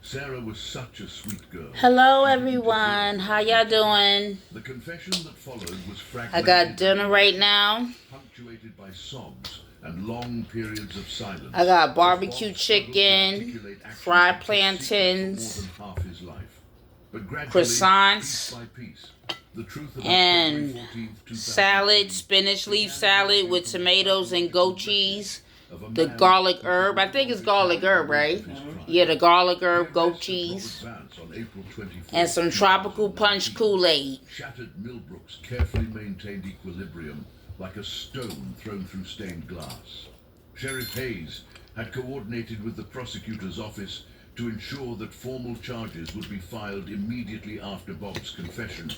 Sarah was such a sweet girl. Hello, everyone. How y'all doing? The confession that followed was fragmented. I got dinner right now. Punctuated by sobs and long periods of silence. I got barbecue chicken, fried plantains, more than half his life. But gradually, croissants, piece by piece, the truth about and February 14th, salad, spinach leaf salad with tomatoes and goat cheese. The garlic herb. I think it's garlic herb, right? Yeah, the garlic herb, goat cheese. And some tropical punch Kool-Aid. Shattered Millbrook's carefully maintained equilibrium like a stone thrown through stained glass. Sheriff Hayes had coordinated with the prosecutor's office to ensure that formal charges would be filed immediately after Bob's confession,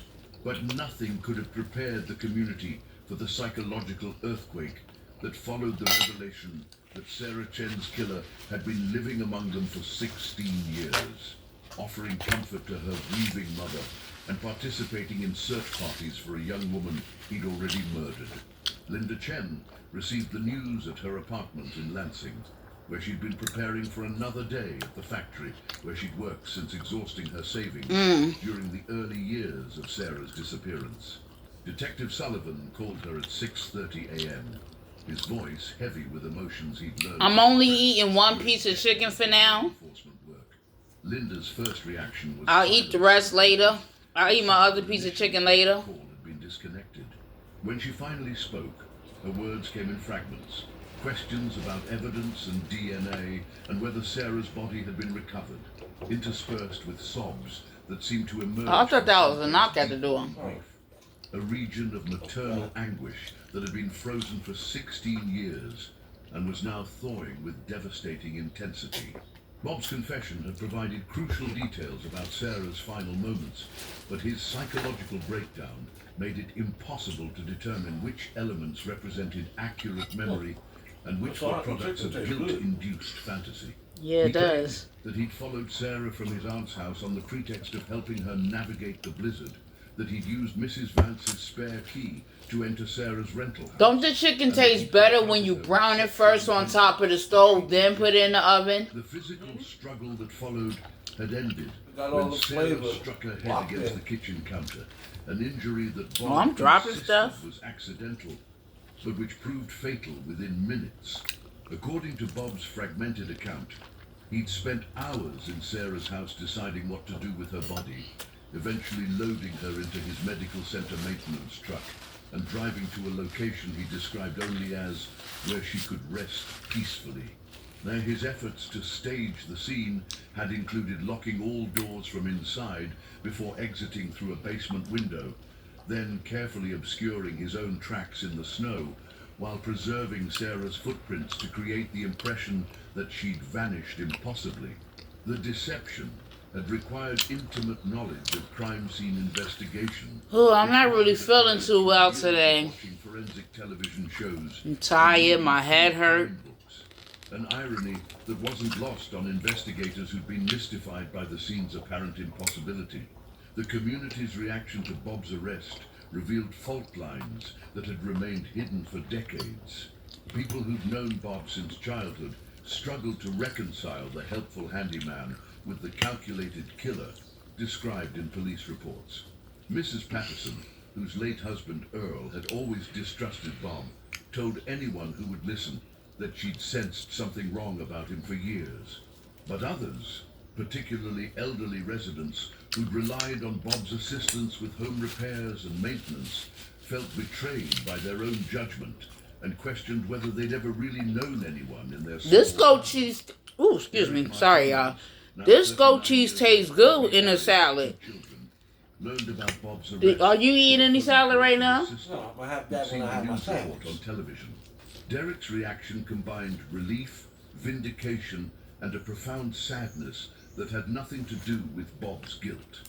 but nothing could have prepared the community for the psychological earthquake that followed the revelation that Sarah Chen's killer had been living among them for 16 years, offering comfort to her grieving mother and participating in search parties for a young woman he'd already murdered. Linda Chen received the news at her apartment in Lansing, where she'd been preparing for another day at the factory where she'd worked since exhausting her savings during the early years of Sarah's disappearance. Detective Sullivan called her at 6:30 a.m., his voice heavy with emotions he'd learned. I'm only eating one piece of chicken for now. Linda's first reaction was I'll eat the rest later. I'll eat my other piece of chicken later. The call had been disconnected. When she finally spoke, her words came in fragments. Questions about evidence and DNA and whether Sarah's body had been recovered, interspersed with sobs that seemed to emerge. I thought that was a knock at the door. A region of maternal anguish that had been frozen for 16 years and was now thawing with devastating intensity. Bob's confession had provided crucial details about Sarah's final moments, but his psychological breakdown made it impossible to determine which elements represented accurate memory and which were products of guilt-induced fantasy. Yeah, it does. That he'd followed Sarah from his aunt's house on the pretext of helping her navigate the blizzard, that he'd used Mrs. Vance's spare key to enter Sarah's rental house. Don't the chicken taste better when you brown it first on top of the stove, then put it in the oven? The physical struggle that followed had ended when Sarah struck her head against the kitchen counter, an injury that Bob I'm dropping stuff. was accidental, but which proved fatal within minutes. According to Bob's fragmented account, he'd spent hours in Sarah's house deciding what to do with her body, eventually loading her into his medical center maintenance truck and driving to a location he described only as where she could rest peacefully. Now, his efforts to stage the scene had included locking all doors from inside before exiting through a basement window, then carefully obscuring his own tracks in the snow while preserving Sarah's footprints to create the impression that she'd vanished impossibly. The deception had required intimate knowledge of crime scene investigation. Oh, I'm not really feeling too well today. Forensic television shows. I'm tired, my head hurt. An irony that wasn't lost on investigators who'd been mystified by the scene's apparent impossibility. The community's reaction to Bob's arrest revealed fault lines that had remained hidden for decades. People who'd known Bob since childhood struggled to reconcile the helpful handyman with the calculated killer described in police reports. Mrs. Patterson, whose late husband Earl had always distrusted Bob, told anyone who would listen that she'd sensed something wrong about him for years. But others, particularly elderly residents who'd relied on Bob's assistance with home repairs and maintenance, felt betrayed by their own judgment and questioned whether they'd ever really known anyone in their This goat cheese, ooh, excuse me, sorry y'all. This goat cheese tastes good in a salad. Are you eating any salad right now? No, I have that when I have my sandwich. On television. Derek's reaction combined relief, vindication, and a profound sadness that had nothing to do with Bob's guilt.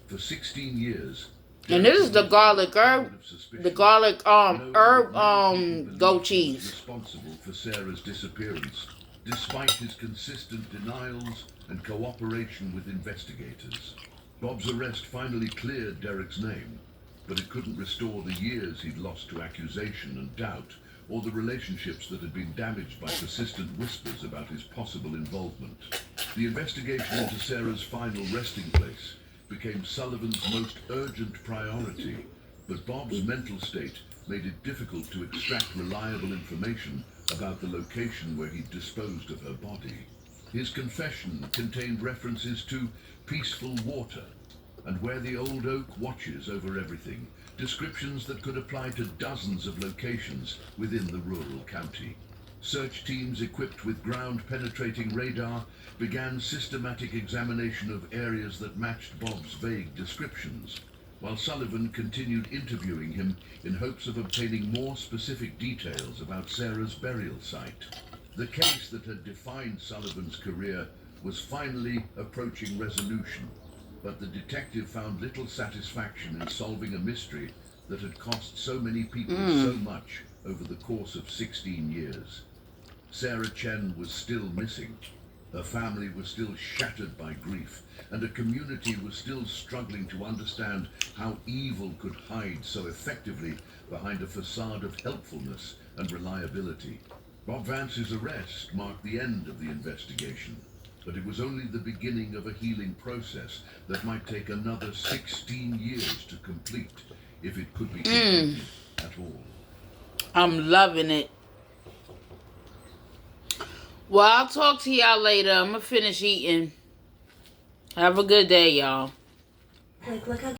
For 16 years, and this is the garlic herb, goat cheese. Responsible for Sarah's disappearance, despite his consistent denials and cooperation with investigators. Bob's arrest finally cleared Derek's name, but it couldn't restore the years he'd lost to accusation and doubt or the relationships that had been damaged by persistent whispers about his possible involvement. The investigation into Sarah's final resting place became Sullivan's most urgent priority, but Bob's mental state made it difficult to extract reliable information about the location where he'd disposed of her body. His confession contained references to peaceful water and where the old oak watches over everything, descriptions that could apply to dozens of locations within the rural county. Search teams equipped with ground-penetrating radar began systematic examination of areas that matched Bob's vague descriptions, while Sullivan continued interviewing him in hopes of obtaining more specific details about Sarah's burial site. The case that had defined Sullivan's career was finally approaching resolution, but the detective found little satisfaction in solving a mystery that had cost so many people so much over the course of 16 years. Sarah Chen was still missing. Her family was still shattered by grief, and a community was still struggling to understand how evil could hide so effectively behind a facade of helpfulness and reliability. Bob Vance's arrest marked the end of the investigation, but it was only the beginning of a healing process that might take another 16 years to complete, if it could be completed at all. I'm loving it. Well, I'll talk to y'all later. I'm gonna finish eating. Have a good day, y'all. Like, look how